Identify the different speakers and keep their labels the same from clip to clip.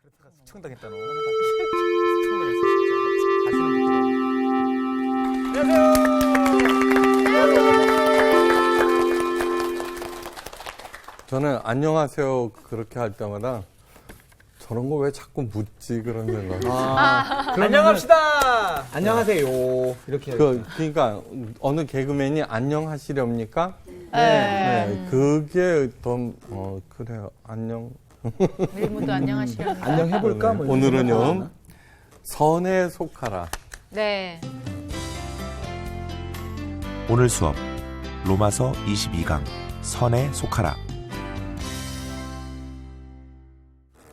Speaker 1: 그러다가 수청당했다 너. 수청당했어 진짜. 다시는 못 들어. 안녕하세요.
Speaker 2: 저는 안녕하세요 그렇게 할 때마다 저런 거 왜 자꾸 묻지 그런 생각.
Speaker 1: 안녕합시다. 안녕하세요. 이렇게.
Speaker 2: 그러니까 어느 개그맨이 안녕하시렵니까?
Speaker 3: 네.
Speaker 2: 그게 더 그래요. 안녕.
Speaker 3: 일무도 안녕하시렵니다.
Speaker 1: 안녕 해볼까? 뭐 이런 생각
Speaker 2: 오늘은요
Speaker 1: 하나?
Speaker 2: 선에 속하라.
Speaker 3: 네.
Speaker 4: 오늘 수업 로마서 22강 선에 속하라.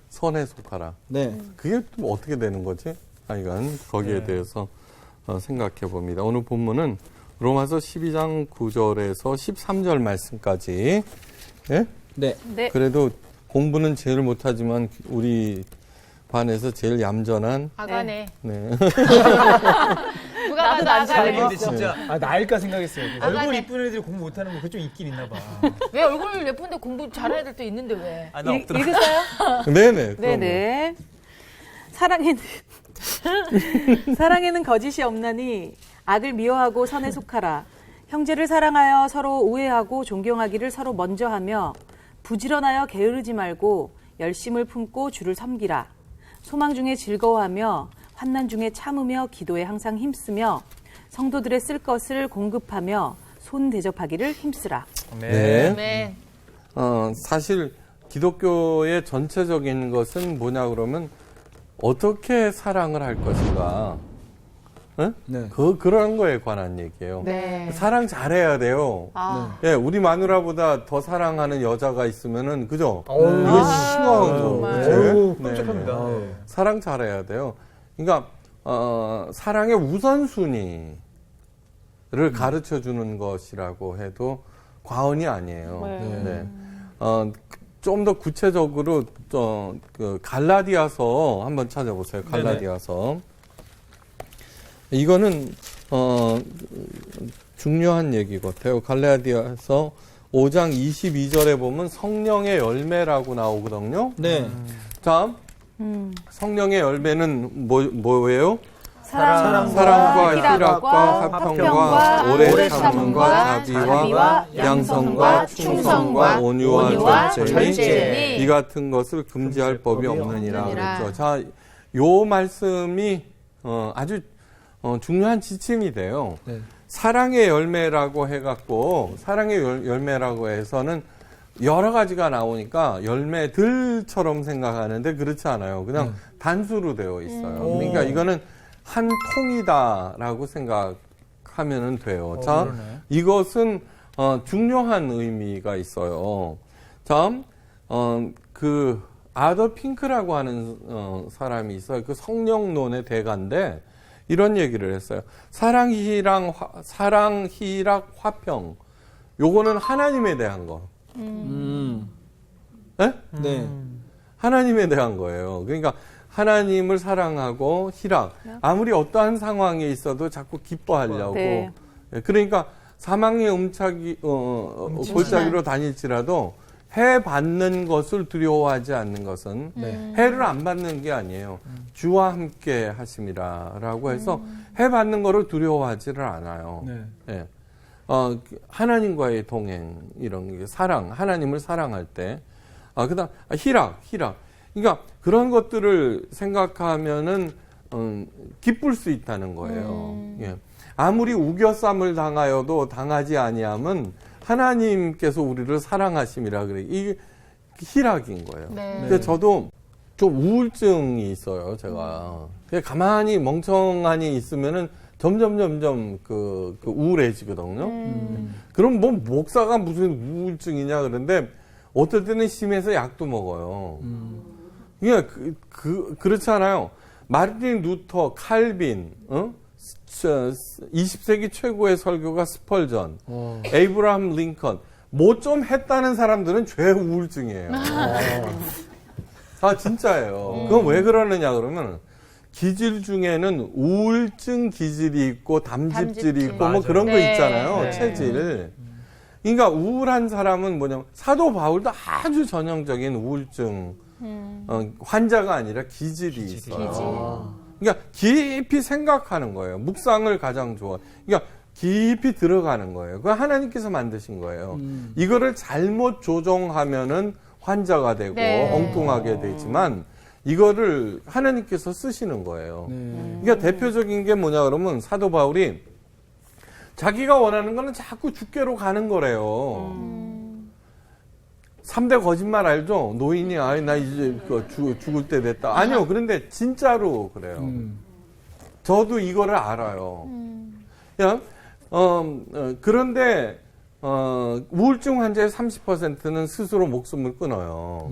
Speaker 2: 선에 속하라.
Speaker 1: 네.
Speaker 2: 그게 또 어떻게 되는 거지? 하여간 거기에 대해서 생각해 봅니다. 오늘 본문은 로마서 12장 9절에서 13절 말씀까지. 예?
Speaker 1: 네.
Speaker 3: 네.
Speaker 2: 그래도 공부는 제일 못하지만 우리 반에서 제일 얌전한
Speaker 3: 아가네.
Speaker 2: 네.
Speaker 3: 누가 봐도 아가네.
Speaker 1: 근데 진짜 나일까 생각했어요.
Speaker 3: 아가네.
Speaker 1: 얼굴 이쁜 애들이 공부 못하는 거 그게 좀 있긴 있나 봐.
Speaker 3: 왜 얼굴 예쁜데 공부 잘하는 애들도 있는데 왜?
Speaker 1: 나 없더라.
Speaker 5: 읽으세요?
Speaker 2: 네네.
Speaker 5: 네네. 사랑에는 거짓이 없나니 악을 미워하고 선에 속하라. 형제를 사랑하여 서로 우애하고 존경하기를 서로 먼저 하며 부지런하여 게으르지 말고 열심을 품고 주를 섬기라. 소망 중에 즐거워하며 환난 중에 참으며 기도에 항상 힘쓰며 성도들의 쓸 것을 공급하며 손 대접하기를 힘쓰라.
Speaker 2: 네.
Speaker 3: 네.
Speaker 2: 사실 기독교의 전체적인 것은 뭐냐 그러면 어떻게 사랑을 할 것인가. 응?
Speaker 1: 네.
Speaker 2: 그런 거에 관한 얘기예요.
Speaker 3: 네.
Speaker 2: 사랑 잘해야 돼요.
Speaker 3: 아.
Speaker 2: 예, 우리 마누라보다 더 사랑하는 여자가 있으면은 그죠?
Speaker 1: 어우,
Speaker 2: 이거 심하죠.
Speaker 3: 정말.
Speaker 2: 그치?
Speaker 1: 어우,
Speaker 2: 네,
Speaker 1: 끔찍합니다.
Speaker 2: 네.
Speaker 1: 네.
Speaker 2: 사랑 잘해야 돼요. 그러니까 사랑의 우선순위를 가르쳐 주는 것이라고 해도 과언이 아니에요. 네. 좀 더 구체적으로 그 갈라디아서 한번 찾아보세요. 갈라디아서. 이거는 중요한 얘기 같아요. 갈라디아서 5장 22절에 보면 성령의 열매라고 나오거든요.
Speaker 1: 네.
Speaker 2: 자, 성령의 열매는 뭐예요?
Speaker 5: 사랑과
Speaker 2: 사랑과
Speaker 5: 희락과
Speaker 2: 희락과 화평과 오래 참음과 자비와 양성과 충성과 온유와 절제니 이 같은 것을 금지할 법이 없느니라 그랬죠. 자, 요 말씀이 아주 중요한 지침이 돼요.
Speaker 1: 네.
Speaker 2: 사랑의 열매라고 해갖고 사랑의 열매라고 해서는 여러 가지가 나오니까 열매들처럼 생각하는데 그렇지 않아요. 그냥 단수로 되어 있어요. 그러니까 이거는 한 통이다라고 생각하면 돼요. 자,
Speaker 1: 그러네.
Speaker 2: 이것은 중요한 의미가 있어요. 자, 그 아더 핑크라고 하는 사람이 있어요. 그 성령론의 대가인데 이런 얘기를 했어요. 사랑, 희락, 화평. 요거는 하나님에 대한 거. 네?
Speaker 1: 네.
Speaker 2: 하나님에 대한 거예요. 그러니까 하나님을 사랑하고 희락. 아무리 어떠한 상황에 있어도 자꾸 기뻐하려고.
Speaker 5: 네.
Speaker 2: 그러니까 사망의 골짜기로 다닐지라도 해 받는 것을 두려워하지 않는 것은 해를 안 받는 게 아니에요. 주와 함께 하심이라라고 해서 해 받는 거를 두려워하지를 않아요.
Speaker 1: 네.
Speaker 2: 예. 하나님과의 동행 이런 게 사랑, 하나님을 사랑할 때, 그다음 희락. 그러니까 그런 것들을 생각하면은 기쁠 수 있다는 거예요. 예. 아무리 우겨쌈을 당하여도 당하지 아니함은 하나님께서 우리를 사랑하심이라 그래. 이게 희락인 거예요.
Speaker 3: 네.
Speaker 2: 근데 저도 좀 우울증이 있어요, 제가. 그냥 가만히 멍청하니 있으면은 점점 그 우울해지거든요. 그럼 뭐 목사가 무슨 우울증이냐 그런데 어떨 때는 심해서 약도 먹어요. 그러니까 그렇지 않아요. 마르틴 루터, 칼빈, 20세기 최고의 설교가 스펄전, 에이브라함 링컨, 뭐 좀 했다는 사람들은 죄 우울증이에요. 진짜예요. 그건 왜 그러느냐 그러면 기질 중에는 우울증 기질이 있고 담즙질이 있고 뭐 그런 거
Speaker 3: 네.
Speaker 2: 있잖아요.
Speaker 3: 네.
Speaker 2: 체질. 그러니까 우울한 사람은 뭐냐면 사도 바울도 아주 전형적인 우울증 환자가 아니라 기질이 있어요. 그러니까 깊이 생각하는 거예요. 묵상을 가장 좋아. 그러니까 깊이 들어가는 거예요. 그거 하나님께서 만드신 거예요. 이거를 잘못 조정하면은 환자가 되고
Speaker 3: 네.
Speaker 2: 엉뚱하게 되지만 이거를 하나님께서 쓰시는 거예요. 그러니까 대표적인 게 뭐냐 그러면 사도 바울이 자기가 원하는 거는 자꾸 주께로 가는 거래요. 3대 거짓말 알죠? 노인이 나 이제 죽을 때 됐다. 아니요. 그런데 진짜로 그래요. 저도 이거를 알아요. 그냥 그런데 우울증 환자의 30%는 스스로 목숨을 끊어요.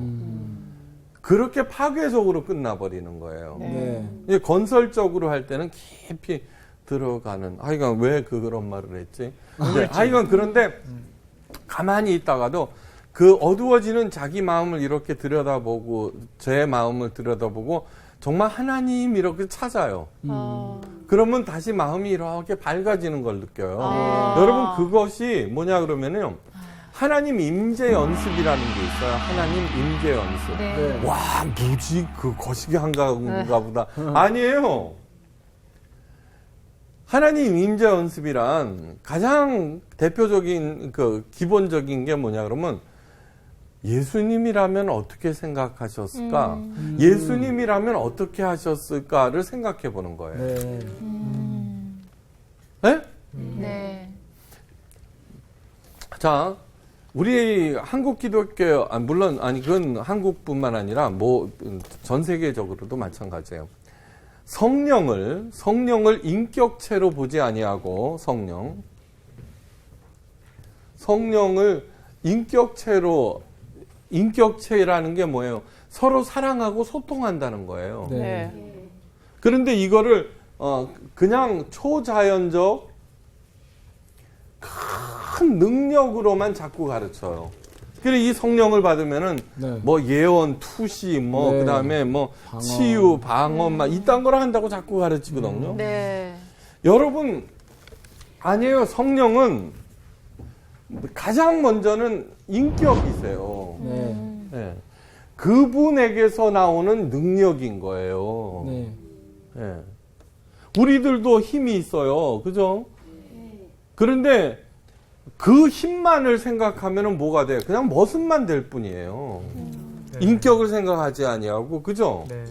Speaker 2: 그렇게 파괴적으로 끝나버리는 거예요.
Speaker 1: 네.
Speaker 2: 건설적으로 할 때는 깊이 들어가는. 하여간 왜 그런 말을 했지? 네, 하여간 그런데 가만히 있다가도 그 어두워지는 자기 마음을 이렇게 들여다보고 제 마음을 들여다보고 정말 하나님 이렇게 찾아요. 그러면 다시 마음이 이렇게 밝아지는 걸 느껴요. 여러분 그것이 뭐냐 그러면요. 하나님 임재 연습이라는 게 있어요. 하나님 임재 연습.
Speaker 3: 네.
Speaker 2: 와, 뭐지? 그 거시기 한가운가 보다. 아니에요. 하나님 임재 연습이란 가장 대표적인 그 기본적인 게 뭐냐 그러면 예수님이라면 어떻게 생각하셨을까? 예수님이라면 어떻게 하셨을까를 생각해 보는 거예요.
Speaker 1: 네.
Speaker 2: 네?
Speaker 3: 네.
Speaker 2: 자, 우리 한국 기독교, 물론, 그건 한국뿐만 아니라 전 세계적으로도 마찬가지예요. 성령을 인격체로 보지 아니하고, 성령을 인격체라는 게 뭐예요? 서로 사랑하고 소통한다는 거예요.
Speaker 1: 네.
Speaker 2: 그런데 이거를, 그냥 초자연적, 큰 능력으로만 자꾸 가르쳐요. 그래 이 성령을 받으면은
Speaker 1: 네.
Speaker 2: 예언, 투시,
Speaker 1: 네.
Speaker 2: 그다음에
Speaker 1: 방언.
Speaker 2: 치유, 방언 막 이딴 걸 한다고 자꾸 가르치거든요.
Speaker 3: 네.
Speaker 2: 여러분 아니에요. 성령은 가장 먼저는 인격이세요.
Speaker 1: 네.
Speaker 2: 네. 그분에게서 나오는 능력인 거예요.
Speaker 1: 네.
Speaker 2: 네. 우리들도 힘이 있어요. 그죠? 그런데 그 힘만을 생각하면 뭐가 돼요? 그냥 머슴만 될 뿐이에요. 인격을 생각하지 아니하고, 그죠?
Speaker 1: 네.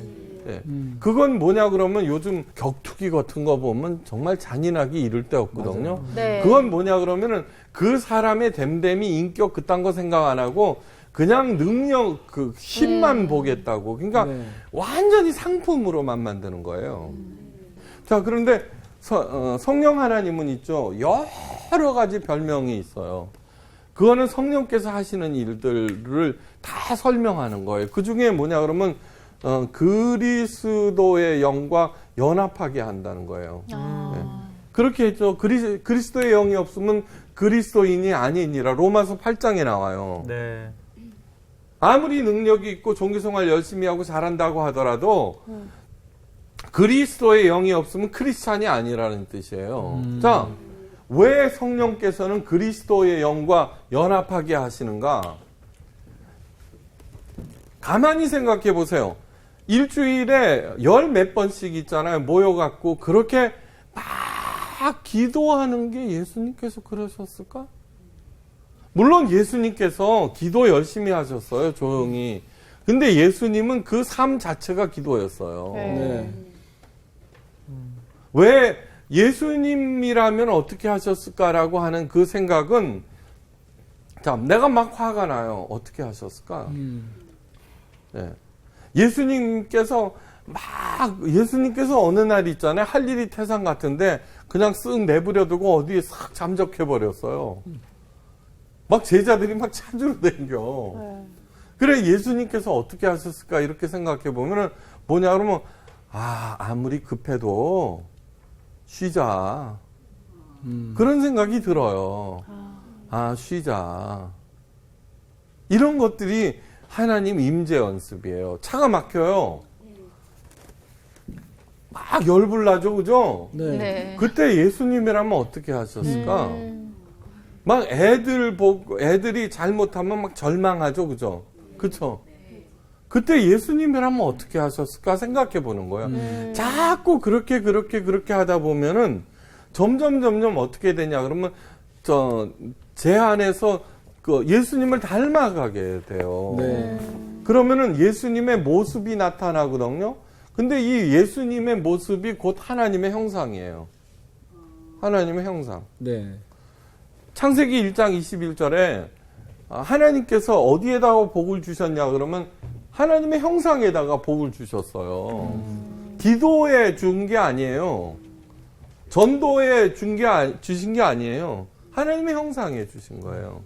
Speaker 2: 네. 그건 뭐냐 그러면 요즘 격투기 같은 거 보면 정말 잔인하게 이를 데 없거든요.
Speaker 3: 네.
Speaker 2: 그건 뭐냐 그러면은 그 사람의 됨됨이 인격 그딴 거 생각 안 하고 그냥 능력 그 힘만 보겠다고. 그러니까
Speaker 1: 네.
Speaker 2: 완전히 상품으로만 만드는 거예요. 자, 그런데 성령 하나님은 있죠. 여러 가지 별명이 있어요. 그거는 성령께서 하시는 일들을 다 설명하는 거예요. 그 중에 뭐냐 그러면 그리스도의 영과 연합하게 한다는 거예요. 네. 그렇게 했죠. 그리스도의 영이 없으면 그리스도인이 아니니라. 로마서 8장에 나와요.
Speaker 1: 네.
Speaker 2: 아무리 능력이 있고 종교생활 열심히 하고 잘한다고 하더라도 그리스도의 영이 없으면 크리스찬이 아니라는 뜻이에요. 자, 왜 성령께서는 그리스도의 영과 연합하게 하시는가? 가만히 생각해 보세요. 일주일에 몇 번씩 있잖아요. 모여갖고 그렇게 막 기도하는 게 예수님께서 그러셨을까? 물론 예수님께서 기도 열심히 하셨어요. 조용히. 근데 예수님은 그 삶 자체가 기도였어요.
Speaker 1: 네.
Speaker 2: 왜 예수님이라면 어떻게 하셨을까라고 하는 그 생각은 자, 내가 막 화가 나요. 어떻게 하셨을까? 네. 예수님께서 어느 날 있잖아요. 할 일이 태산 같은데 그냥 쓱 내버려두고 어디에 싹 잠적해버렸어요. 막 제자들이 막 찾으러 댕겨. 그래 예수님께서 어떻게 하셨을까 이렇게 생각해 보면은 뭐냐 그러면 아무리 급해도 쉬자. 그런 생각이 들어요. 쉬자. 이런 것들이 하나님 임재 연습이에요. 차가 막혀요. 막 열불나죠, 그죠?
Speaker 1: 네.
Speaker 3: 네.
Speaker 2: 그때 예수님이라면 어떻게 하셨을까? 막 애들이 잘못하면 막 절망하죠, 그죠? 그쵸? 그때 예수님이라면 어떻게 하셨을까 생각해 보는 거예요. 자꾸 그렇게 하다 보면은 점점 어떻게 되냐 그러면 제 안에서 그 예수님을 닮아가게 돼요.
Speaker 1: 네.
Speaker 2: 그러면은 예수님의 모습이 나타나거든요. 근데 이 예수님의 모습이 곧 하나님의 형상이에요. 하나님의 형상.
Speaker 1: 네.
Speaker 2: 창세기 1장 21절에 하나님께서 어디에다가 복을 주셨냐 그러면 하나님의 형상에다가 복을 주셨어요. 기도에 준 게 아니에요. 전도에 주신 게 아니에요. 하나님의 형상에 주신 거예요.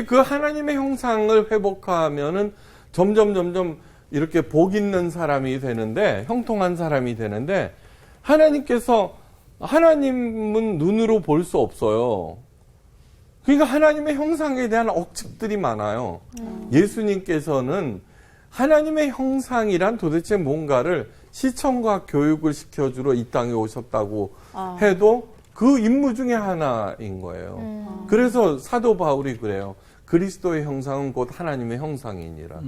Speaker 2: 그 하나님의 형상을 회복하면은 점점 이렇게 복 있는 사람이 되는데, 형통한 사람이 되는데, 하나님은 눈으로 볼 수 없어요. 그러니까 하나님의 형상에 대한 억측들이 많아요. 예수님께서는 하나님의 형상이란 도대체 뭔가를 시청과 교육을 시켜주러 이 땅에 오셨다고 해도 그 임무 중에 하나인 거예요. 그래서 사도 바울이 그래요. 그리스도의 형상은 곧 하나님의 형상이니라.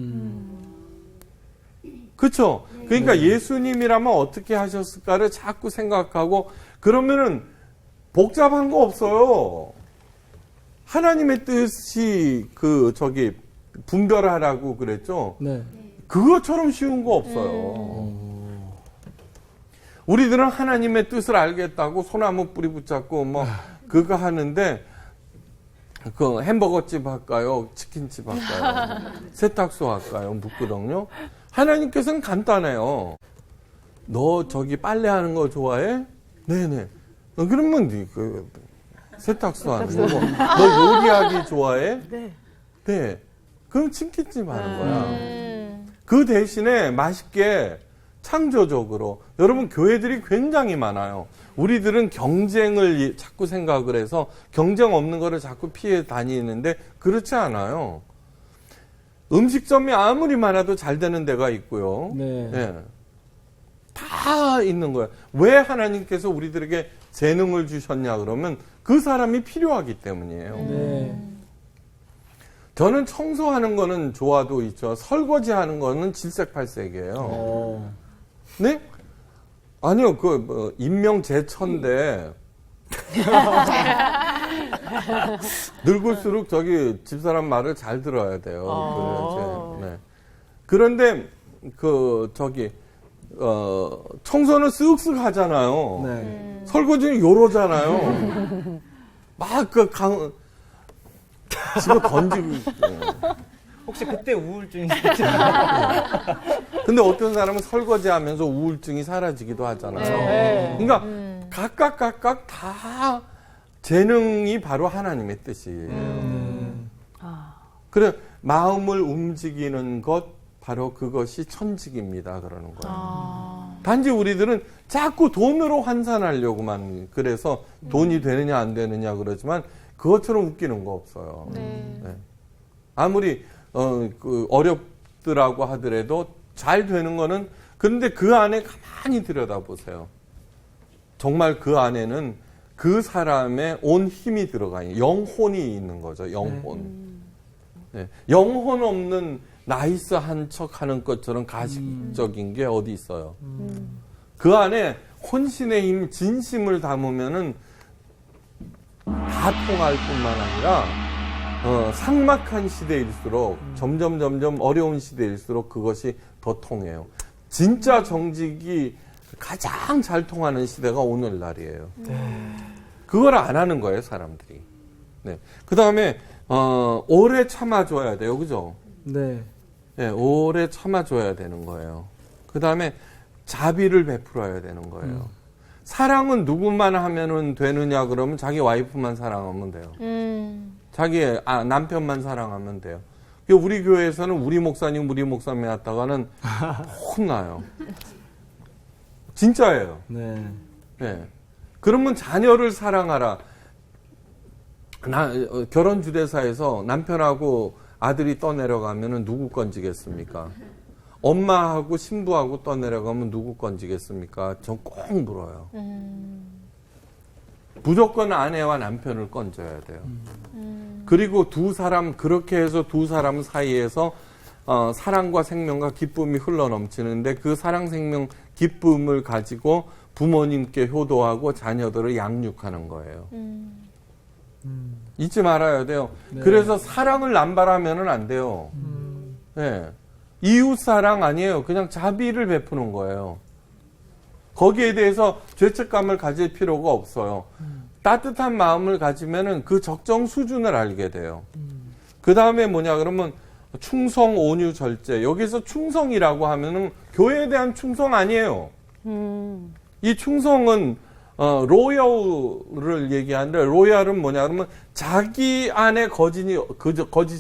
Speaker 2: 그렇죠? 그러니까 예수님이라면 어떻게 하셨을까를 자꾸 생각하고 그러면은 복잡한 거 없어요. 하나님의 뜻이 분별하라고 그랬죠?
Speaker 1: 네.
Speaker 2: 그것처럼 쉬운 거 없어요. 우리들은 하나님의 뜻을 알겠다고 소나무 뿌리 붙잡고 그거 하는데 그 햄버거집 할까요? 치킨집 할까요? 세탁소 할까요? 묻거든요. 하나님께서는 간단해요. 너 저기 빨래하는 거 좋아해? 네네. 그러면 세탁소 하는 거고. 너 요리하기 좋아해? 네. 그럼 치킨집 하는 거야. 그 대신에 맛있게 창조적으로. 여러분 교회들이 굉장히 많아요. 우리들은 경쟁을 자꾸 생각을 해서 경쟁 없는 거를 자꾸 피해 다니는데 그렇지 않아요. 음식점이 아무리 많아도 잘 되는 데가 있고요.
Speaker 1: 네.
Speaker 2: 예. 다 있는 거예요. 왜 하나님께서 우리들에게 재능을 주셨냐 그러면 그 사람이 필요하기 때문이에요.
Speaker 1: 네.
Speaker 2: 저는 청소하는 거는 좋아도 있죠. 설거지하는 거는 질색팔색이에요. 네? 아니요, 인명재천인데. 늙을수록 집사람 말을 잘 들어야 돼요. 네. 그런데, 청소는 쓱쓱 하잖아요.
Speaker 1: 네.
Speaker 2: 설거지는 요러잖아요. 집에 던지고.
Speaker 1: 혹시 그때 우울증이 있었나요?
Speaker 2: 근데 어떤 사람은 설거지 하면서 우울증이 사라지기도 하잖아요. 그러니까 각각 다 재능이 바로 하나님의 뜻이에요. 그래, 마음을 움직이는 것, 바로 그것이 천직입니다. 그러는 거예요. 단지 우리들은 자꾸 돈으로 환산하려고만 그래서 돈이 되느냐 안 되느냐 그러지만 그것처럼 웃기는 거 없어요. 네. 아무리 어렵더라고 하더라도 잘 되는 거는 그런데 그 안에 가만히 들여다보세요. 정말 그 안에는 그 사람의 온 힘이 들어가요. 영혼이 있는 거죠. 영혼. 네. 영혼 없는 나이스한 척 하는 것처럼 가식적인 게 어디 있어요. 그 안에 혼신의 힘, 진심을 담으면은 다 통할 뿐만 아니라 삭막한 시대일수록 점점 어려운 시대일수록 그것이 더 통해요. 진짜 정직이 가장 잘 통하는 시대가 오늘날이에요. 그걸 안 하는 거예요, 사람들이. 네. 그 다음에 오래 참아줘야 돼요, 그죠?
Speaker 1: 네.
Speaker 2: 네, 오래 참아줘야 되는 거예요. 그 다음에 자비를 베풀어야 되는 거예요. 사랑은 누구만 하면은 되느냐 그러면 자기 와이프만 사랑하면 돼요. 자기 남편만 사랑하면 돼요. 우리 교회에서는 우리 목사님 왔다가는 혼나요. 진짜예요.
Speaker 1: 네.
Speaker 2: 네. 그러면 자녀를 사랑하라. 결혼 주례사에서 남편하고 아들이 떠내려가면은 누구 건지겠습니까? 엄마하고 신부하고 떠내려가면 누구 건지겠습니까? 전 꼭 물어요. 무조건 아내와 남편을 건져야 돼요. 그리고 그렇게 해서 두 사람 사이에서 사랑과 생명과 기쁨이 흘러넘치는데 그 사랑, 생명, 기쁨을 가지고 부모님께 효도하고 자녀들을 양육하는 거예요. 잊지 말아야 돼요.
Speaker 6: 네.
Speaker 2: 그래서 사랑을 남발하면 안 돼요. 네. 이웃 사랑 아니에요. 그냥 자비를 베푸는 거예요. 거기에 대해서 죄책감을 가질 필요가 없어요. 따뜻한 마음을 가지면은 그 적정 수준을 알게 돼요. 그 다음에 뭐냐 그러면 충성, 온유, 절제. 여기서 충성이라고 하면은 교회에 대한 충성 아니에요. 이 충성은 로열을 얘기하는데 로열은 뭐냐 그러면 자기 안에 거짓이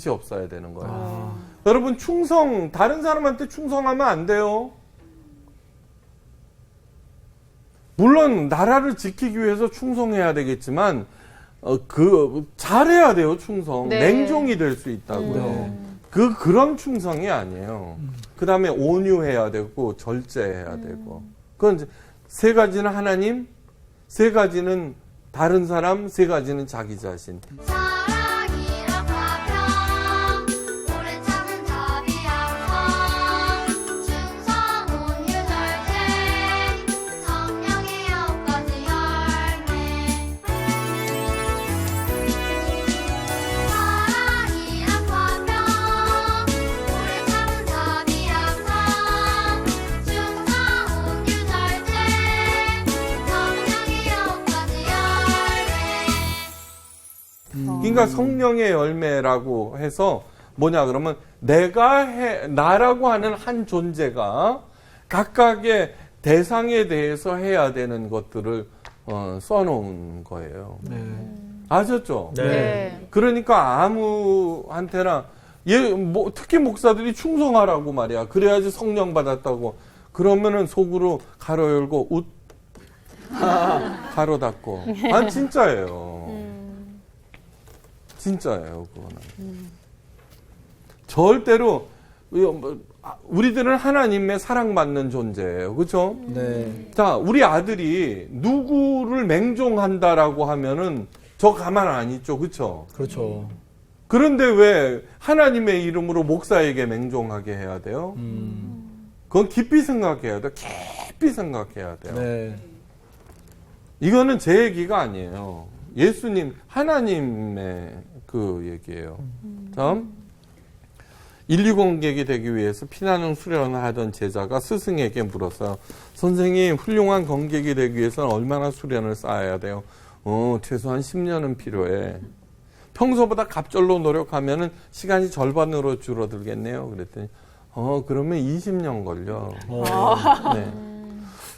Speaker 2: 없어야 되는 거예요. 여러분 충성, 다른 사람한테 충성하면 안 돼요. 물론 나라를 지키기 위해서 충성해야 되겠지만 잘해야 돼요. 충성.
Speaker 3: 네.
Speaker 2: 맹종이 될 수 있다고요. 그런 충성이 아니에요. 그 다음에 온유해야 되고 절제해야 되고. 그건 이제 세 가지는 하나님, 세 가지는 다른 사람, 세 가지는 자기 자신.
Speaker 7: 사랑이란 화평 오래 참은 자비함 충성 온유 절제 성령의 6가지 열매 사랑이란 화평 오래 참은 자비함 충성 온유 절제 성령의 6가지 열매
Speaker 2: 그러니까 성령의 열매라고 해서 뭐냐 그러면 나라고 하는 한 존재가 각각의 대상에 대해서 해야 되는 것들을 써놓은 거예요. 아셨죠?
Speaker 3: 네.
Speaker 2: 그러니까 아무한테나 특히 목사들이 충성하라고 말이야. 그래야지 성령 받았다고. 그러면은 속으로 가로 열고 웃 가로 닫고. 진짜예요. 진짜예요, 그거는. 절대로 우리들은 하나님의 사랑받는 존재예요. 그렇죠?
Speaker 6: 네.
Speaker 2: 자, 우리 아들이 누구를 맹종한다라고 하면은 저 가만 안 있죠. 그렇죠?
Speaker 6: 그렇죠.
Speaker 2: 그런데 왜 하나님의 이름으로 목사에게 맹종하게 해야 돼요? 그건 깊이 생각해야 돼요. 깊이 생각해야 돼요.
Speaker 6: 네.
Speaker 2: 이거는 제 얘기가 아니에요. 예수님, 하나님의 그 얘기예요. 다음. 인류 공객이 되기 위해서 피나는 수련을 하던 제자가 스승에게 물었어요. 선생님, 훌륭한 검객이 되기 위해서는 얼마나 수련을 쌓아야 돼요? 최소한 10년은 필요해. 평소보다 갑절로 노력하면은 시간이 절반으로 줄어들겠네요. 그랬더니, 그러면 20년 걸려. 네.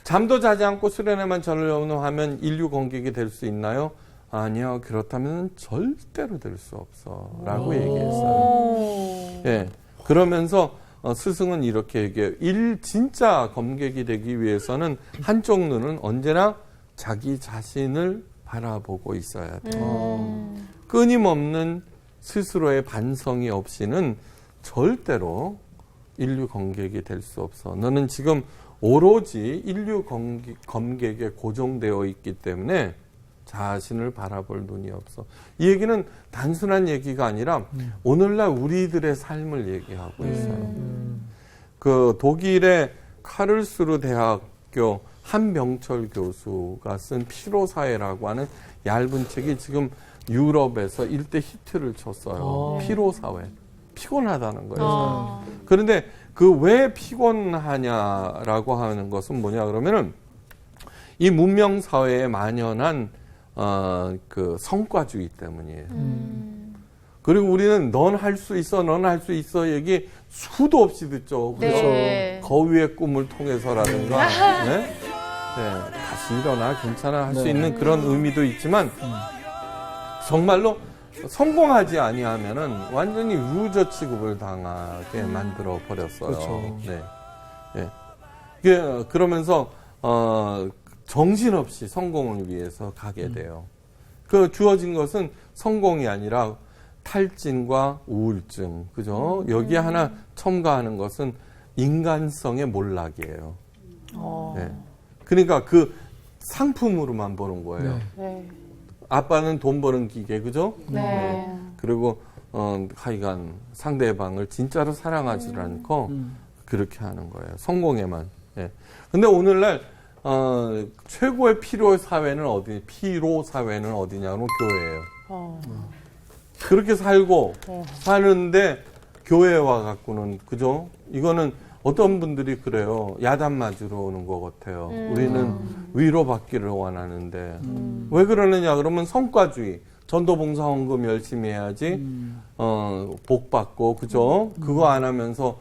Speaker 2: 잠도 자지 않고 수련에만 전념하면 인류 공객이 될 수 있나요? 아니요. 그렇다면 절대로 될 수 없어. 라고 얘기했어요. 예. 그러면서 스승은 이렇게 얘기해요. 진짜 검객이 되기 위해서는 한쪽 눈은 언제나 자기 자신을 바라보고 있어야 돼요. 끊임없는 스스로의 반성이 없이는 절대로 인류 검객이 될 수 없어. 너는 지금 오로지 인류 검객에 고정되어 있기 때문에 자신을 바라볼 눈이 없어. 이 얘기는 단순한 얘기가 아니라 오늘날 우리들의 삶을 얘기하고 있어요. 그 독일의 카를스루 대학교 한병철 교수가 쓴 피로사회라고 하는 얇은 책이 지금 유럽에서 일대 히트를 쳤어요. 피로사회. 피곤하다는 거예요. 그런데 그 왜 피곤하냐라고 하는 것은 뭐냐 그러면은 이 문명 사회에 만연한 그 성과주의 때문이에요. 그리고 우리는 넌 할 수 있어, 넌 할 수 있어 얘기 수도 없이 듣죠. 그렇죠?
Speaker 3: 네.
Speaker 2: 거위의 꿈을 통해서라든가, 네? 다시 일어나, 괜찮아 할 수 있는 그런 의미도 있지만 정말로 성공하지 아니하면은 완전히 루저 취급을 당하게 만들어 버렸어요.
Speaker 6: 그렇죠.
Speaker 2: 네. 그러면서 정신없이 성공을 위해서 가게 돼요. 그 주어진 것은 성공이 아니라 탈진과 우울증, 그죠? 여기에 하나 첨가하는 것은 인간성의 몰락이에요. 네. 그러니까 그 상품으로만 보는 거예요.
Speaker 6: 네.
Speaker 2: 아빠는 돈 버는 기계, 그죠?
Speaker 3: 네.
Speaker 2: 그리고 하여간 상대방을 진짜로 사랑하지 않고 그렇게 하는 거예요. 성공에만. 예. 근데 오늘날 최고의 피로 사회는 어디냐면 교회예요. 그렇게 살고 사는데 교회와 갖고는 그죠? 이거는 어떤 분들이 그래요. 야단 맞으러 오는 것 같아요. 우리는 위로받기를 원하는데 왜 그러느냐 그러면 성과주의. 전도봉사 헌금 열심히 해야지 복 받고 그죠? 그거 안 하면서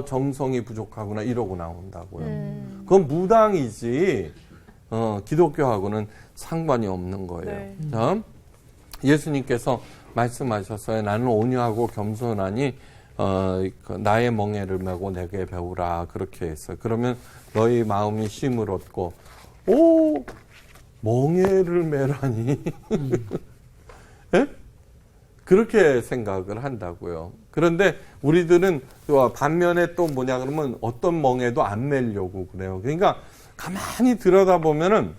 Speaker 2: 정성이 부족하구나 이러고 나온다고요. 그건 무당이지 기독교하고는 상관이 없는 거예요.
Speaker 5: 네.
Speaker 2: 자, 예수님께서 말씀하셨어요. 나는 온유하고 겸손하니 나의 멍에를 메고 내게 배우라 그렇게 했어요. 그러면 너희 마음이 쉼을 얻고 멍에를 메라니 예? 그렇게 생각을 한다고요. 그런데 우리들은 반면에 또 뭐냐 그러면 어떤 멍에도 안 매려고 그래요. 그러니까 가만히 들여다보면은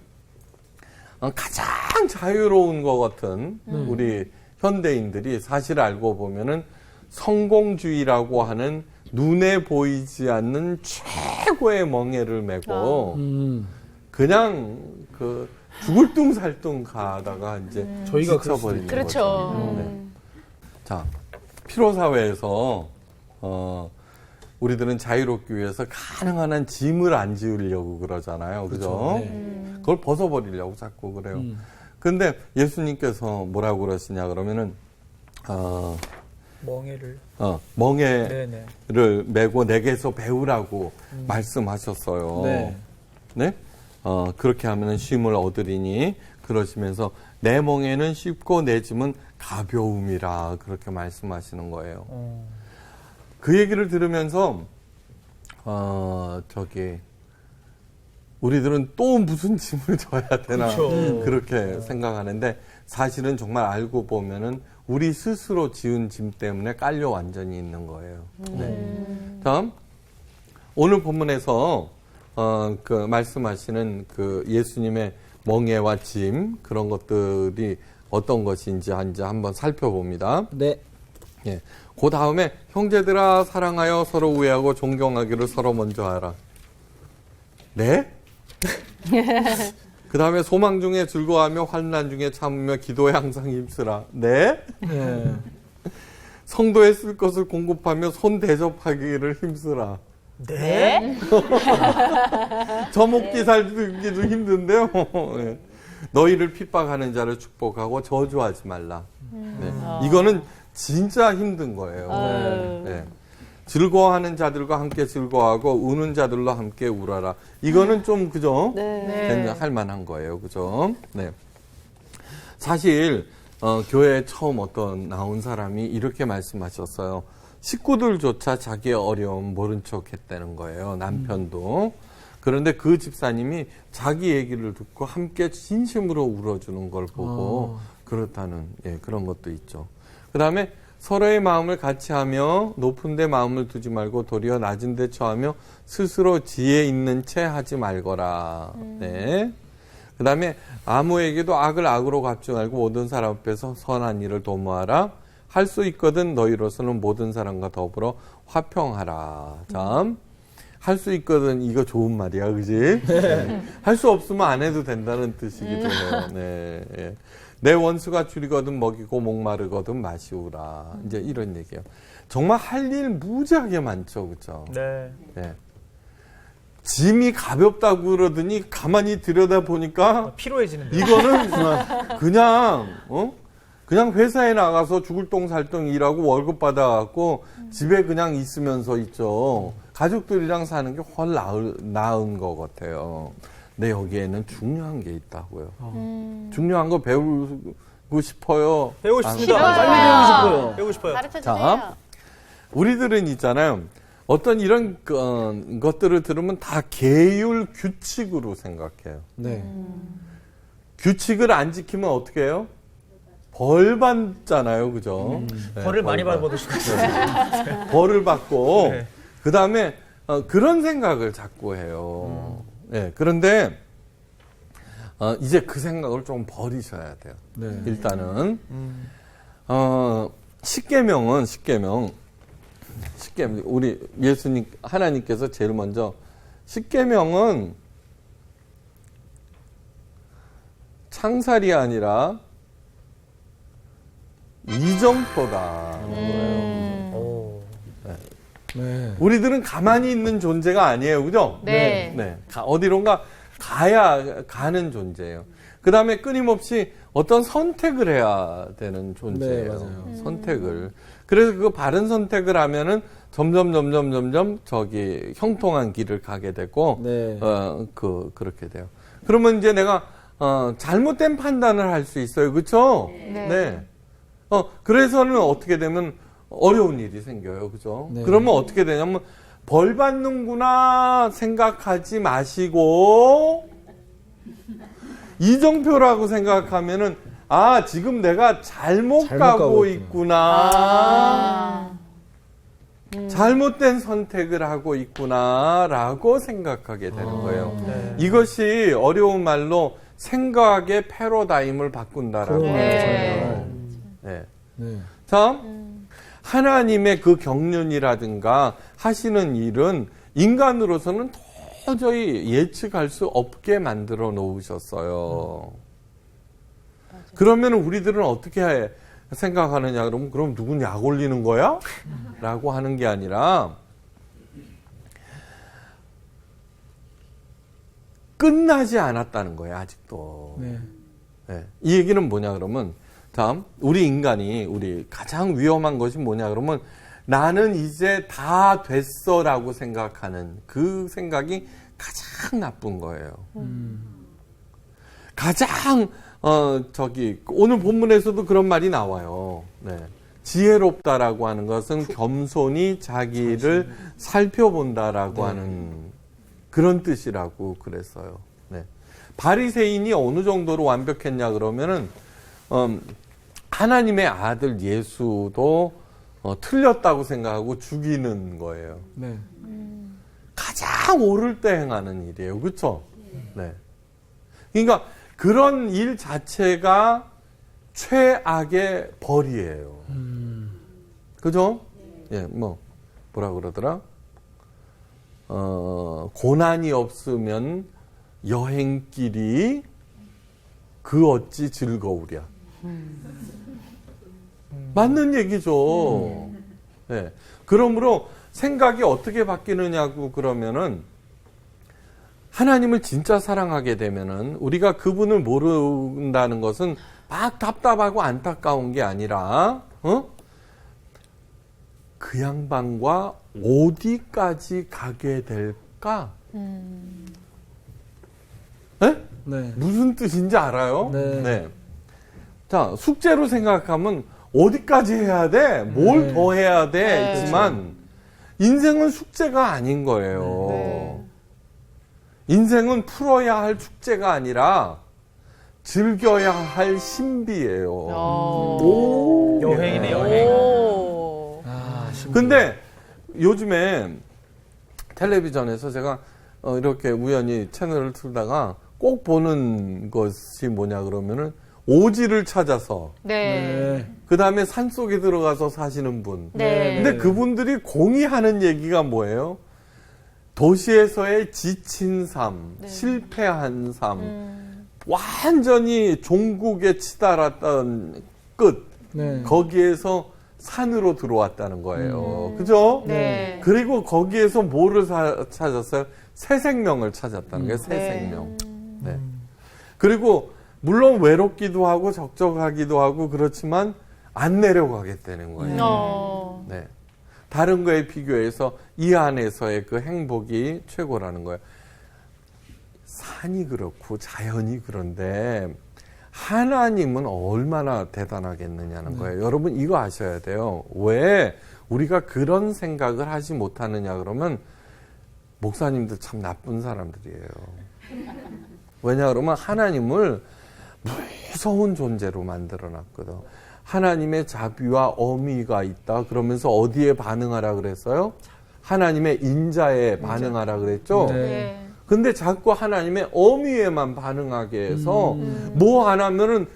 Speaker 2: 가장 자유로운 것 같은 우리 현대인들이 사실 알고 보면은 성공주의라고 하는 눈에 보이지 않는 최고의 멍에를 메고 그냥 그 죽을 뚱살뚱 가다가 이제
Speaker 1: 저희가
Speaker 2: 지쳐버리는
Speaker 3: 그렇죠.
Speaker 2: 거죠. 네. 자, 피로사회에서 우리들은 자유롭기 위해서 가능한 한 짐을 안 지으려고 그러잖아요. 그죠?
Speaker 1: 네.
Speaker 2: 그걸 벗어버리려고 자꾸 그래요. 근데 예수님께서 뭐라고 그러시냐 그러면은
Speaker 1: 멍에를
Speaker 2: 멍에를
Speaker 1: 네네.
Speaker 2: 메고 내게서 배우라고 말씀하셨어요.
Speaker 1: 네.
Speaker 2: 네? 그렇게 하면 쉼을 얻으리니 그러시면서 내 멍에는 쉽고 내 짐은 가벼움이라 그렇게 말씀하시는 거예요. 그 얘기를 들으면서 우리들은 또 무슨 짐을 져야 되나
Speaker 1: 그렇죠.
Speaker 2: 그렇게 생각하는데 사실은 정말 알고 보면은 우리 스스로 지은 짐 때문에 깔려 완전히 있는 거예요. 네. 다음 오늘 본문에서 그 말씀하시는 그 예수님의 멍에와 짐 그런 것들이 어떤 것인지 한번 살펴봅니다.
Speaker 1: 네.
Speaker 2: 예. 그 다음에 형제들아 사랑하여 서로 우애하고 존경하기를 서로 먼저 하라. 네? 그 다음에 소망 중에 즐거워하며 환난 중에 참으며 기도에 항상 힘쓰라. 네?
Speaker 1: 네.
Speaker 2: 성도에 쓸 것을 공급하며 손 대접하기를 힘쓰라.
Speaker 3: 네?
Speaker 2: 저먹기 살기도 힘든데요. 네. 너희를 핍박하는 자를 축복하고 저주하지 말라. 네. 이거는 진짜 힘든 거예요. 네. 즐거워하는 자들과 함께 즐거워하고 우는 자들로 함께 울어라. 이거는 좀 그죠?
Speaker 3: 네.
Speaker 2: 할 만한 거예요. 그죠? 네. 사실 교회에 처음 나온 사람이 이렇게 말씀하셨어요. 식구들조차 자기의 어려움 모른 척 했다는 거예요. 남편도. 그런데 그 집사님이 자기 얘기를 듣고 함께 진심으로 울어주는 걸 보고 그렇다는 그런 것도 있죠. 그 다음에 서로의 마음을 같이 하며 높은 데 마음을 두지 말고 도리어 낮은 데 처하며 스스로 지혜 있는 채 하지 말거라. 네. 그 다음에 아무에게도 악을 악으로 갚지 말고 모든 사람 앞에서 선한 일을 도모하라. 할 수 있거든 너희로서는 모든 사람과 더불어 화평하라. 참. 할 수 있거든 이거 좋은 말이야, 그지? 네. 할 수 없으면 안 해도 된다는 뜻이기도 해요. 네. 예. 내 원수가 줄이거든 먹이고 목마르거든 마시우라. 이제 이런 얘기예요. 정말 할 일 무지하게 많죠, 그렇죠?
Speaker 1: 네.
Speaker 2: 네. 짐이 가볍다고 그러더니 가만히 들여다 보니까
Speaker 1: 피로해지는데.
Speaker 2: 이거는 그냥 회사에 나가서 죽을 똥살똥 일하고 월급 받아갖고 집에 그냥 있으면서 있죠. 가족들이랑 사는 게 훨 나은 것 같아요. 근데 여기에는 중요한 게 있다고요. 중요한 거 배우고 싶어요.
Speaker 1: 배우고 싶습니다.
Speaker 3: 싫어요.
Speaker 1: 빨리 배우고 싶어요. 배우고 싶어요.
Speaker 3: 가르쳐
Speaker 2: 자,
Speaker 3: 주세요.
Speaker 2: 우리들은 있잖아요. 어떤 이런 것들을 들으면 다 계율 규칙으로 생각해요.
Speaker 1: 네.
Speaker 2: 규칙을 안 지키면 어떻게 해요? 벌 받잖아요, 그죠? 네,
Speaker 1: 벌을 많이
Speaker 2: 받-
Speaker 1: 받아보고 싶어요.
Speaker 2: 벌을 받고
Speaker 1: 네.
Speaker 2: 그 다음에 그런 생각을 자꾸 해요. 네, 그런데 이제 그 생각을 좀 버리셔야 돼요.
Speaker 1: 네.
Speaker 2: 일단은 십계명은 우리 예수님 하나님께서 제일 먼저 십계명은 창살이 아니라 이정표다.
Speaker 1: 오. 네.
Speaker 2: 우리들은 가만히 있는 존재가 아니에요, 그죠?
Speaker 3: 네.
Speaker 2: 네. 어디론가 가는 존재예요. 그 다음에 끊임없이 어떤 선택을 해야 되는 존재예요.
Speaker 1: 네, 맞아요.
Speaker 2: 선택을. 그래서 그 바른 선택을 하면은 점점 저기 형통한 길을 가게 되고,
Speaker 1: 네.
Speaker 2: 그렇게 돼요. 그러면 이제 내가, 잘못된 판단을 할 수 있어요. 그쵸? 네. 그래서는 어떻게 되면 어려운 일이 생겨요. 그죠?
Speaker 1: 네.
Speaker 2: 그러면 어떻게 되냐면, 벌 받는구나 생각하지 마시고, 이정표라고 생각하면은, 아, 지금 내가 잘못 가고 있구나. 잘못된 선택을 하고 있구나라고 생각하게 되는 거예요.
Speaker 1: 네.
Speaker 2: 이것이 어려운 말로 생각의 패러다임을 바꾼다라고 하는 거예요. 네.
Speaker 1: 네.
Speaker 2: 자, 하나님의 그 경륜이라든가 하시는 일은 인간으로서는 도저히 예측할 수 없게 만들어 놓으셨어요. 그러면 우리들은 어떻게 생각하느냐 그러면 그럼 누군 약 올리는 거야? 라고 하는 게 아니라 끝나지 않았다는 거예요. 아직도.
Speaker 1: 네.
Speaker 2: 네. 이 얘기는 뭐냐 그러면 다음 우리 인간이 우리 가장 위험한 것이 뭐냐 그러면 나는 이제 다 됐어라고 생각하는 그 생각이 가장 나쁜 거예요. 가장 오늘 본문에서도 그런 말이 나와요. 네. 지혜롭다라고 하는 것은 겸손히 자기를 살펴본다라고 하는 그런 뜻이라고 그랬어요. 네. 바리새인이 어느 정도로 완벽했냐 그러면은 하나님의 아들 예수도 틀렸다고 생각하고 죽이는 거예요.
Speaker 1: 네.
Speaker 2: 가장 옳을 때 행하는 일이에요. 그렇죠? 네. 그러니까 그런 일 자체가 최악의 벌이에요. 그죠? 예, 뭐라 그러더라? 고난이 없으면 여행길이 그 어찌 즐거우랴. 맞는 얘기죠. 네. 그러므로 생각이 어떻게 바뀌느냐고 그러면은 하나님을 진짜 사랑하게 되면은 우리가 그분을 모른다는 것은 막 답답하고 안타까운 게 아니라 그 양반과 어디까지 가게 될까? 네?
Speaker 1: 네.
Speaker 2: 무슨 뜻인지 알아요?
Speaker 1: 네.
Speaker 2: 자, 숙제로 생각하면 어디까지 해야 돼? 뭘 더 해야 돼? 있지만 인생은 숙제가 아닌 거예요. 인생은 풀어야 할 숙제가 아니라 즐겨야 할 신비예요.
Speaker 1: 오. 여행이네, 여행.
Speaker 3: 오.
Speaker 1: 아,
Speaker 2: 근데 요즘에 텔레비전에서 제가 이렇게 우연히 채널을 틀다가 꼭 보는 것이 뭐냐 그러면은 오지를 찾아서
Speaker 3: 네.
Speaker 2: 그 다음에 산속에 들어가서 사시는 분.
Speaker 3: 네.
Speaker 2: 근데 그분들이 공유하는 얘기가 뭐예요? 도시에서의 지친 삶, 실패한 삶, 완전히 종국에 치달았던 끝,
Speaker 1: 네.
Speaker 2: 거기에서 산으로 들어왔다는 거예요. 그죠?
Speaker 3: 네.
Speaker 2: 그리고 거기에서 뭐를 찾았어요? 새 생명을 찾았다는 거예요. 새 생명. 네. 그리고 물론 외롭기도 하고 적적하기도 하고 그렇지만 안 내려가겠다는 거예요. 네. 다른 거에 비교해서 이 안에서의 그 행복이 최고라는 거예요. 산이 그렇고 자연이 그런데 하나님은 얼마나 대단하겠느냐는 거예요. 여러분 이거 아셔야 돼요. 왜 우리가 그런 생각을 하지 못하느냐 그러면 목사님들 참 나쁜 사람들이에요. 왜냐 그러면 하나님을 무서운 존재로 만들어놨거든. 하나님의 자비와 어미가 있다. 그러면서 어디에 반응하라 그랬어요? 하나님의 인자에 반응하라 그랬죠?
Speaker 3: 네.
Speaker 2: 근데 자꾸 하나님의 어미에만 반응하게 해서 뭐 안 하면은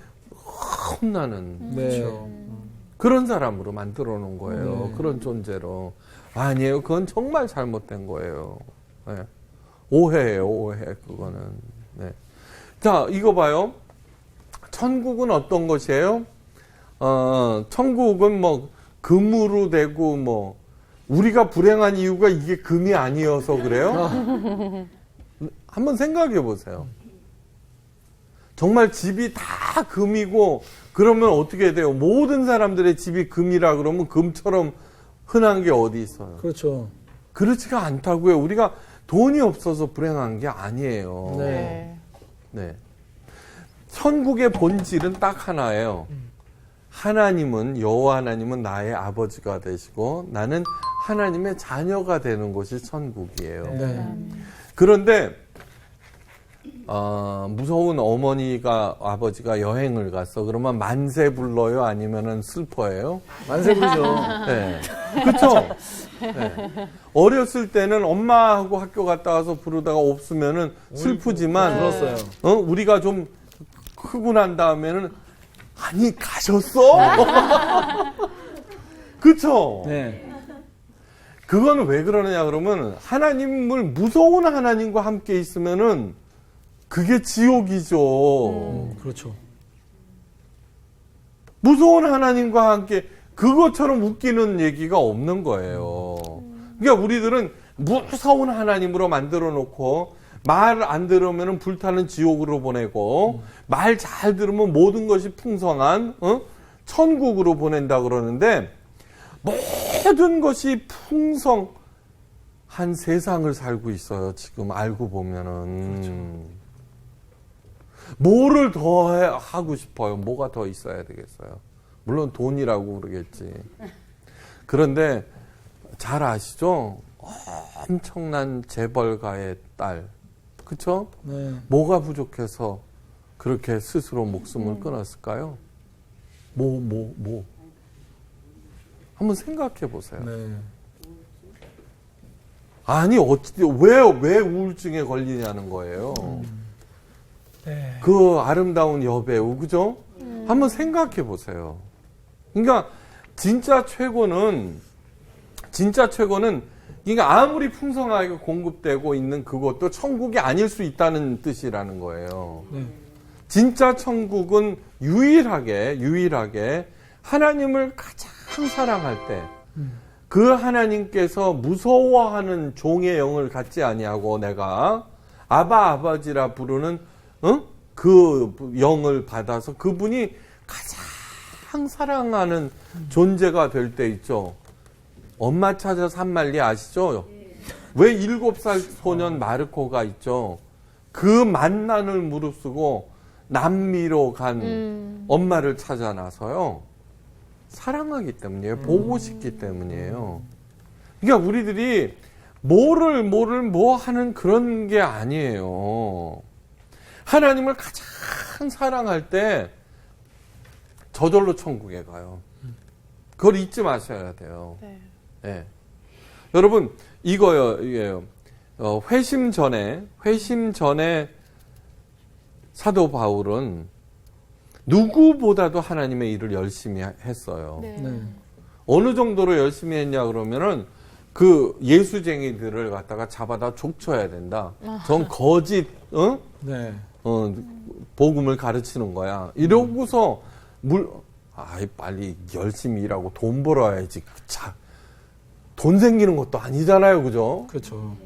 Speaker 2: 혼나는.
Speaker 1: 네.
Speaker 2: 그렇죠. 그런 사람으로 만들어 놓은 거예요.
Speaker 1: 네.
Speaker 2: 그런 존재로. 아니에요. 그건 정말 잘못된 거예요. 네. 오해예요, 오해. 그거는. 네. 자, 이거 봐요. 천국은 어떤 것이에요? 천국은 뭐 금으로 되고 뭐 우리가 불행한 이유가 이게 금이 아니어서 그래요? 한번 생각해 보세요. 정말 집이 다 금이고 그러면 어떻게 돼요? 모든 사람들의 집이 금이라 그러면 금처럼 흔한 게 어디 있어요?
Speaker 1: 그렇죠.
Speaker 2: 그렇지가 않다고요. 우리가 돈이 없어서 불행한 게 아니에요.
Speaker 1: 네.
Speaker 2: 네. 천국의 본질은 딱 하나예요. 하나님은, 여호와 하나님은 나의 아버지가 되시고 나는 하나님의 자녀가 되는 곳이 천국이에요.
Speaker 1: 네.
Speaker 2: 그런데 무서운 어머니가 아버지가 여행을 갔어. 그러면 만세 불러요? 아니면은 슬퍼해요?
Speaker 1: 만세 부르죠.
Speaker 2: 네. 그쵸? 네. 어렸을 때는 엄마하고 학교 갔다 와서 부르다가 없으면은 슬프지만,
Speaker 1: 불었어요.
Speaker 2: 우리가 좀 크고 난 다음에는, 아니, 가셨어? 그쵸?
Speaker 1: 네.
Speaker 2: 그거는 왜 그러느냐 그러면 하나님을 무서운 하나님과 함께 있으면은 그게 지옥이죠.
Speaker 1: 그렇죠.
Speaker 2: 무서운 하나님과 함께 그것처럼 웃기는 얘기가 없는 거예요. 그러니까 우리들은 무서운 하나님으로 만들어 놓고 말 안 들으면 불타는 지옥으로 보내고 말 잘 들으면 모든 것이 풍성한 천국으로 보낸다 그러는데 모든 것이 풍성한 세상을 살고 있어요. 지금 알고 보면은. 뭐를 더 하고 싶어요? 뭐가 더 있어야 되겠어요? 물론 돈이라고 그러겠지. 그런데 잘 아시죠? 엄청난 재벌가의 딸. 그쵸?
Speaker 1: 네.
Speaker 2: 뭐가 부족해서 그렇게 스스로 목숨을 끊었을까요? 뭐. 한번 생각해 보세요.
Speaker 1: 네.
Speaker 2: 아니, 왜 우울증에 걸리냐는 거예요.
Speaker 1: 네.
Speaker 2: 그 아름다운 여배우, 그죠? 한번 생각해 보세요. 그러니까, 진짜 최고는, 그러니까 아무리 풍성하게 공급되고 있는 그것도 천국이 아닐 수 있다는 뜻이라는 거예요.
Speaker 1: 네.
Speaker 2: 진짜 천국은 유일하게 하나님을 가장 사랑할 때, 그 하나님께서 무서워하는 종의 영을 갖지 아니하고 내가 아버지라 부르는 그 영을 받아서 그분이 가장 사랑하는 존재가 될 때 있죠. 엄마 찾아 산말리 아시죠? 왜 7살 소년 마르코가 있죠. 그 만난을 무릅쓰고 남미로 간 엄마를 찾아 나서요. 사랑하기 때문이에요. 보고 싶기 때문이에요. 그러니까 우리들이 뭐 하는 그런 게 아니에요. 하나님을 가장 사랑할 때 저절로 천국에 가요. 그걸 잊지 마셔야 돼요.
Speaker 3: 네.
Speaker 2: 네. 여러분 이게요. 회심 전에 사도 바울은 누구보다도 하나님의 일을 열심히 했어요.
Speaker 3: 네.
Speaker 1: 네.
Speaker 2: 어느 정도로 열심히 했냐 그러면은 그 예수쟁이들을 갖다가 잡아다 족쳐야 된다. 전 거짓
Speaker 1: 네.
Speaker 2: 복음을 가르치는 거야. 이러고서 빨리 열심히 일하고 돈 벌어야지. 돈 생기는 것도 아니잖아요, 그죠?
Speaker 1: 그렇죠.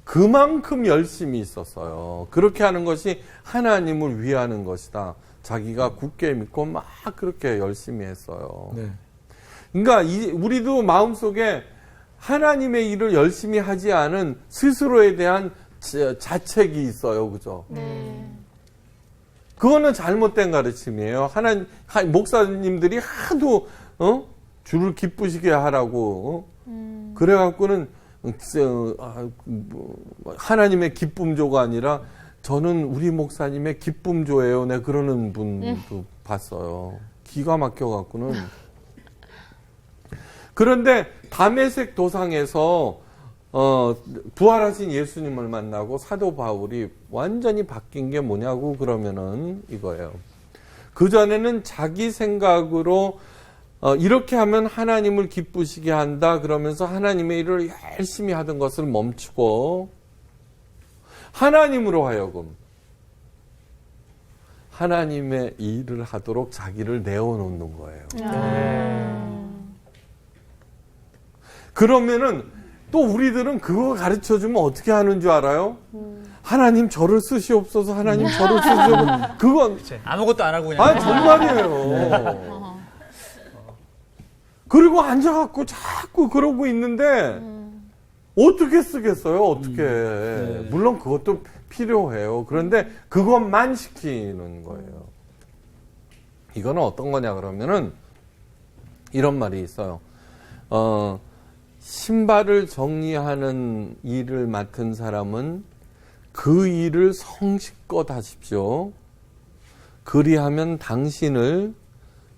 Speaker 2: 그만큼 열심히 있었어요. 그렇게 하는 것이 하나님을 위하는 것이다. 자기가 굳게 믿고 막 그렇게 열심히 했어요.
Speaker 1: 네.
Speaker 2: 그러니까 우리도 마음속에 하나님의 일을 열심히 하지 않은 스스로에 대한 자책이 있어요. 그죠?
Speaker 3: 네.
Speaker 2: 그거는 잘못된 가르침이에요. 목사님들이 하도 주를 기쁘시게 하라고 그래갖고는 하나님의 기쁨조가 아니라 저는 우리 목사님의 기쁨조예요. 네, 그러는 분도 봤어요. 기가 막혀갖고는. 그런데 다메섹 도상에서 부활하신 예수님을 만나고 사도 바울이 완전히 바뀐 게 뭐냐고 그러면은 이거예요. 그전에는 자기 생각으로 이렇게 하면 하나님을 기쁘시게 한다 그러면서 하나님의 일을 열심히 하던 것을 멈추고 하나님으로 하여금 하나님의 일을 하도록 자기를 내어놓는 거예요. 그러면은 또 우리들은 그거 가르쳐주면 어떻게 하는 줄 알아요? 하나님 저를 쓰시옵소서, 하나님 저를 쓰시옵소서. 그건
Speaker 1: 아무것도 안 하고 그냥.
Speaker 2: 아 정말이에요. 그리고 앉아갖고 자꾸 그러고 있는데 어떻게 쓰겠어요? 어떻게? 물론 그것도 필요해요. 그런데 그것만 시키는 거예요. 이거는 어떤 거냐 그러면은 이런 말이 있어요. 신발을 정리하는 일을 맡은 사람은 그 일을 성실껏 하십시오. 그리하면 당신을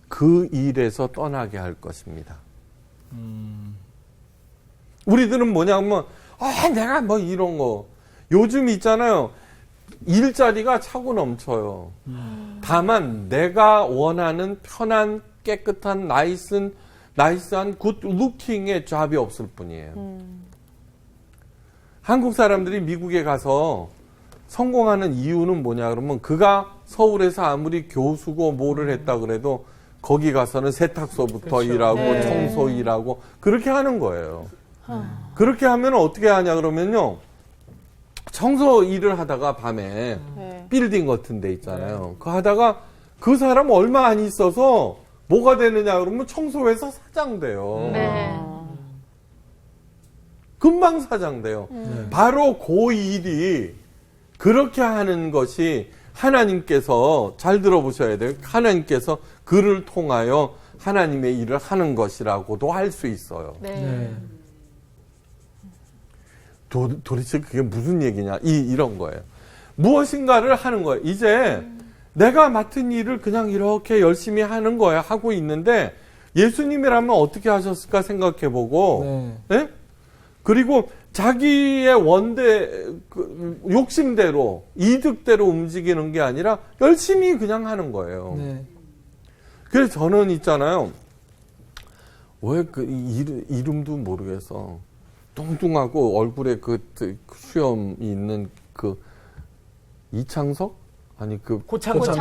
Speaker 2: 그 일에서 떠나게 할 것입니다. 우리들은 뭐냐면 내가 뭐 이런 거 요즘 있잖아요. 일자리가 차고 넘쳐요. 다만 내가 원하는 편한 깨끗한 나이스한 굿 루킹의 잡이 없을 뿐이에요. 한국 사람들이 미국에 가서 성공하는 이유는 뭐냐 그러면 그가 서울에서 아무리 교수고 뭐를 했다 그래도 거기 가서는 세탁소부터
Speaker 1: 그렇죠.
Speaker 2: 일하고
Speaker 1: 네.
Speaker 2: 청소 일하고 그렇게 하는 거예요. 그렇게 하면 어떻게 하냐 그러면요. 청소 일을 하다가 밤에
Speaker 3: 네.
Speaker 2: 빌딩 같은 데 있잖아요. 그 하다가 그 사람 얼마 안 있어서 뭐가 되느냐 그러면 청소회사 사장 돼요.
Speaker 7: 네.
Speaker 2: 금방 사장 돼요. 바로 그 일이 그렇게 하는 것이 하나님께서 잘 들어보셔야 돼요. 하나님께서 그를 통하여 하나님의 일을 하는 것이라고도 할 수 있어요.
Speaker 7: 네.
Speaker 2: 도대체 그게 무슨 얘기냐? 이런 거예요. 무엇인가를 하는 거예요. 이제 내가 맡은 일을 그냥 이렇게 열심히 하는 거야. 하고 있는데 예수님이라면 어떻게 하셨을까 생각해보고 네? 그리고 자기의 욕심대로 이득대로 움직이는 게 아니라 열심히 그냥 하는 거예요.
Speaker 1: 네.
Speaker 2: 그래서 저는 있잖아요. 왜 그 이름도 모르겠어. 뚱뚱하고 얼굴에 그 수염이 있는 그 이창석? 아니 그
Speaker 1: 고창석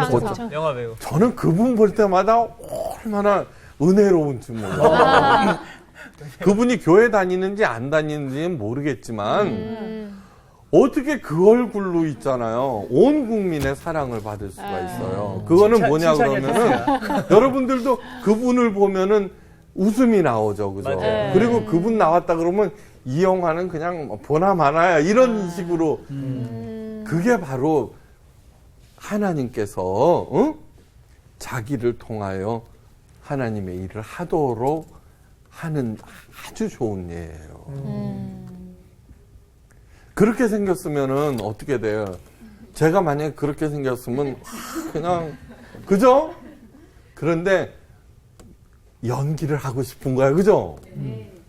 Speaker 1: 영화 배우.
Speaker 2: 저는 그분 볼 때마다 얼마나 은혜로운지 몰라. 그분이 교회 다니는지 안 다니는지는 모르겠지만 어떻게 그 얼굴로 있잖아요. 온 국민의 사랑을 받을 수가 있어요. 그거는 뭐냐 그러면은 여러분들도 그분을 보면은 웃음이 나오죠. 그죠?
Speaker 1: 맞아요.
Speaker 2: 그리고 그분 나왔다 그러면 이 영화는 그냥 보나 마나야 이런 식으로 그게 바로 하나님께서 자기를 통하여 하나님의 일을 하도록 하는 아주 좋은 예예요. 그렇게 생겼으면은 어떻게 돼요? 제가 만약에 그렇게 생겼으면 그냥 그죠? 그런데 연기를 하고 싶은 거야, 그죠?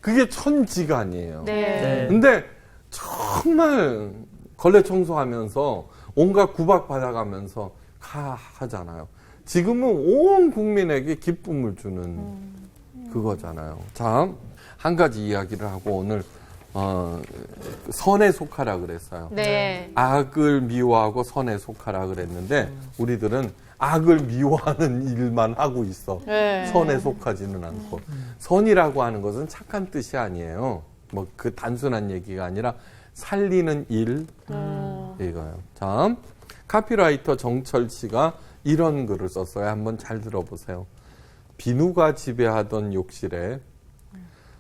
Speaker 2: 그게 천지간이에요.
Speaker 7: 네.
Speaker 2: 근데 정말 걸레 청소하면서 온갖 구박 받아가면서 하잖아요. 지금은 온 국민에게 기쁨을 주는 그거잖아요. 자, 한 가지 이야기를 하고 오늘 선에 속하라 그랬어요.
Speaker 7: 네.
Speaker 2: 악을 미워하고 선에 속하라 그랬는데 우리들은 악을 미워하는 일만 하고 있어.
Speaker 3: 네.
Speaker 2: 선에 속하지는 않고. 선이라고 하는 것은 착한 뜻이 아니에요. 뭐 그 단순한 얘기가 아니라 살리는 일 이거예요. 자, 카피라이터 정철 씨가 이런 글을 썼어요. 한번 잘 들어보세요. 비누가 지배하던 욕실에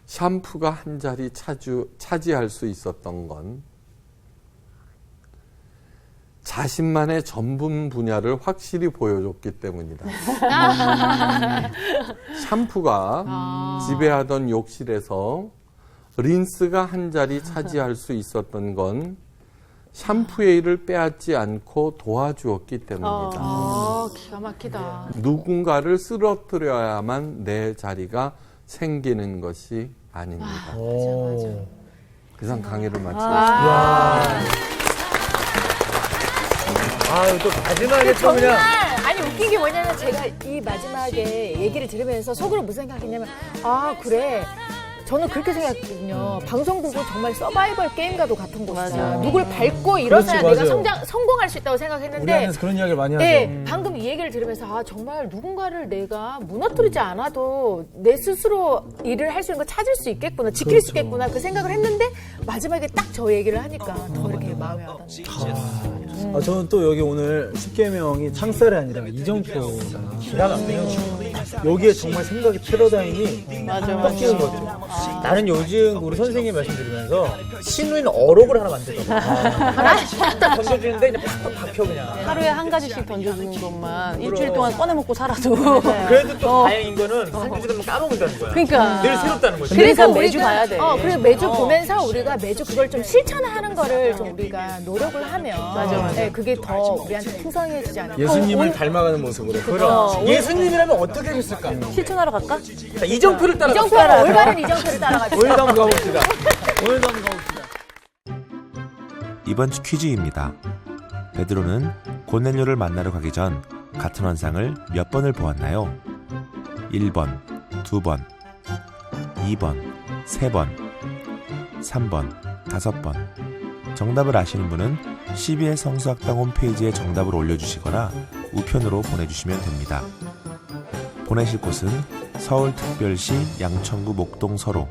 Speaker 2: 샴푸가 한 자리 차지할 수 있었던 건 자신만의 전문 분야를 확실히 보여줬기 때문이다. 샴푸가 지배하던 욕실에서 린스가 한 자리 차지할 수 있었던 건 샴푸의 일을 빼앗지 않고 도와주었기 때문이다.
Speaker 7: 기가 막히다.
Speaker 2: 누군가를 쓰러뜨려야만 내 자리가 생기는 것이 아닙니다.
Speaker 1: 오.
Speaker 2: 이상 강의를 마치겠습니다.
Speaker 1: 아유, 또 마지막에 또 그냥
Speaker 6: 아니 웃긴 게 뭐냐면 제가 이 마지막에 얘기를 들으면서 속으로 무슨 생각했냐면 아 그래 저는 그렇게 생각했거든요. 방송국은 정말 서바이벌 게임과도 같은 곳이다. 누굴 밟고 일어서야
Speaker 3: 그렇지,
Speaker 6: 내가
Speaker 3: 맞아요.
Speaker 6: 성공할 수 있다고 생각했는데
Speaker 3: 우리 안에서 그런 이야기를 많이 하죠.
Speaker 6: 네, 방금 이 얘기를 들으면서 아 정말 누군가를 내가 무너뜨리지 않아도 내 스스로 일을 할 수 있는 걸 찾을 수 있겠구나, 지킬 수 있겠구나 그 생각을 했는데 마지막에 딱 저 얘기를 하니까 더 이렇게 마음에 와닿네요.
Speaker 3: 저는 또 여기 오늘 10계명이 창살이 아니라 이정표가 기가 막혀요. 여기에 정말 생각이 패러다임이 딱 끼는 것 같아요.
Speaker 1: 나는 요즘 우리 선생님 말씀 들으면서 신우이는 어록을 하나 만들거든. 딱 던져주는데 이제 팍팍 박혀 그냥.
Speaker 5: 하루에 한 가지씩 던져주는 것만 일주일 동안 꺼내 먹고 살아도.
Speaker 1: 그래도 또 다행인 거는 한 주에 되면 까먹는다는 거야.
Speaker 5: 그러니까.
Speaker 1: 늘 새롭다는 거지.
Speaker 5: 그래서 매주 봐야 돼.
Speaker 6: 그리고 매주 보면서 우리가 매주 그걸 좀 실천하는 거를 좀 우리가 노력을 하면
Speaker 5: 맞아.
Speaker 6: 네, 그게 더 우리한테 풍성해지지 않을까.
Speaker 3: 예수님을 닮아가는 모습으로.
Speaker 1: 그럼 예수님이라면 어떻게 했을까?
Speaker 5: 실천하러 갈까?
Speaker 1: 자, 이정표를 따라
Speaker 6: 이정표가 올바른 이정표를 따라가지고.
Speaker 3: 오늘 한번 가봅시다. 오늘 한번 가봅시다.
Speaker 4: 이번 주 퀴즈입니다. 베드로는 고넬료를 만나러 가기 전 같은 환상을 몇 번을 보았나요? 1번, 2번, 2번, 3번, 3번, 5번. 정답을 아시는 분은 CBS 성수학당 홈페이지에 정답을 올려주시거나 우편으로 보내주시면 됩니다. 보내실 곳은 서울특별시 양천구 목동 서로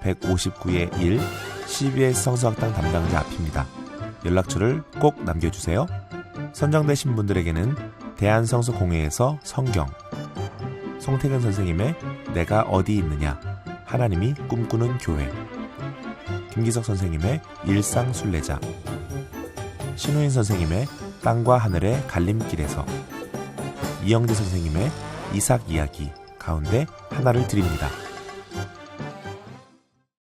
Speaker 4: 159-1 CBS 성수학당 담당자 앞입니다. 연락처를 꼭 남겨주세요. 선정되신 분들에게는 대한성서공회에서 성경, 송태근 선생님의 내가 어디 있느냐, 하나님이 꿈꾸는 교회, 김기석 선생님의 일상순례자, 신우인 선생님의 땅과 하늘의 갈림길에서, 이영재 선생님의 이삭 이야기 가운데 하나를 드립니다.